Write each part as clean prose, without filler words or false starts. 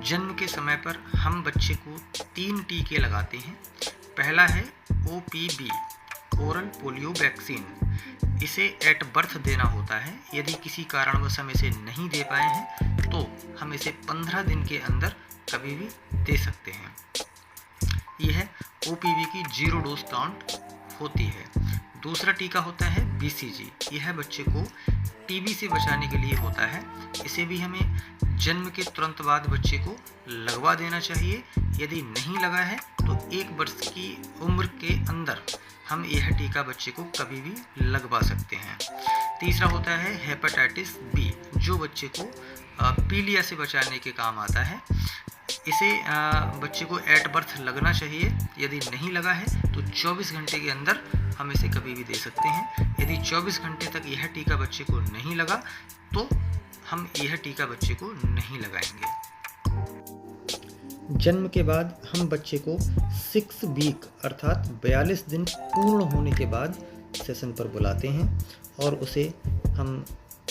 जन्म के समय पर हम बच्चे को 3 टीके लगाते हैं। पहला है OPV, ओरल पोलियो वैक्सीन। इसे एट बर्थ देना होता है। यदि किसी कारणवश हम इसे नहीं दे पाए हैं तो हम इसे 15 दिन के अंदर कभी भी दे सकते हैं। यह OPV की 0 डोज काउंट होती है। दूसरा टीका होता है BCG। यह बच्चे को टीबी से बचाने के लिए होता है। इसे भी हमें जन्म के तुरंत बाद बच्चे को लगवा देना चाहिए। यदि नहीं लगा है तो 1 वर्ष की उम्र के अंदर हम यह टीका बच्चे को कभी भी लगवा सकते हैं। तीसरा होता है हेपेटाइटिस B, जो बच्चे को पीलिया से बचाने के काम आता है। इसे बच्चे को एट बर्थ लगना चाहिए। यदि नहीं लगा है तो 24 घंटे के अंदर हम इसे कभी भी दे सकते हैं। यदि 24 घंटे तक यह टीका बच्चे को नहीं लगा तो हम यह टीका बच्चे को नहीं लगाएंगे। जन्म के बाद हम बच्चे को 6 वीक अर्थात 42 दिन पूर्ण होने के बाद सेशन पर बुलाते हैं और उसे हम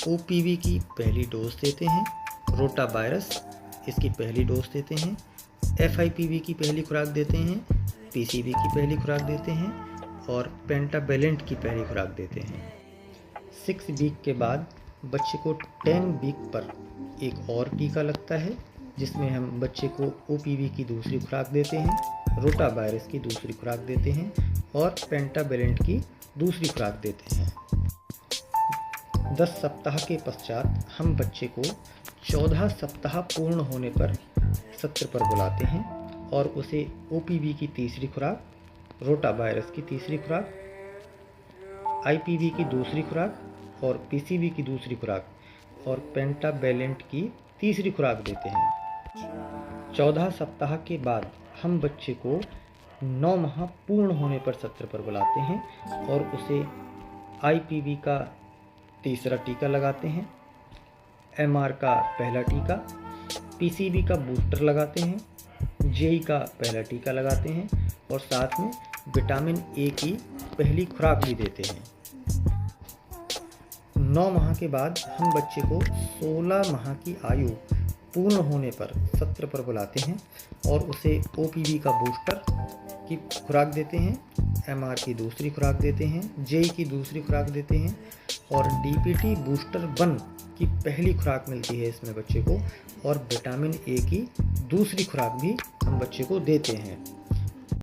OPV की पहली डोज देते हैं, रोटा वायरस इसकी पहली डोज देते हैं, FIPV की पहली खुराक देते हैं, PCV की पहली खुराक देते हैं और पेंटावेलेंट की पहली खुराक देते हैं। 6 वीक के बाद बच्चे को 10 वीक पर एक और टीका लगता है, जिसमें हम बच्चे को OPV की दूसरी खुराक देते हैं, रोटा वायरस की दूसरी खुराक देते हैं और पेंटावेलेंट की दूसरी खुराक देते हैं। 10 सप्ताह के पश्चात हम बच्चे को 14 सप्ताह पूर्ण होने पर सत्र पर बुलाते हैं और उसे OPV की तीसरी खुराक, रोटा वायरस की तीसरी खुराक, IPV की दूसरी खुराक और PCV की दूसरी खुराक और पेंटावेलेंट की तीसरी खुराक देते हैं। 14 सप्ताह के बाद हम बच्चे को 9 माह पूर्ण होने पर सत्र पर बुलाते हैं और उसे IPV का तीसरा टीका लगाते हैं, MR का पहला टीका, PCV का बूस्टर लगाते हैं, JE का पहला टीका लगाते हैं और साथ में विटामिन A की पहली खुराक भी देते हैं। 9 माह के बाद हम बच्चे को 16 माह की आयु पूर्ण होने पर सत्र पर बुलाते हैं और उसे OPV का बूस्टर की खुराक देते हैं, MR की दूसरी खुराक देते हैं, JE की दूसरी खुराक देते हैं और DPT बूस्टर 1 की पहली खुराक मिलती है इसमें बच्चे को और विटामिन A की दूसरी खुराक भी हम बच्चे को देते हैं।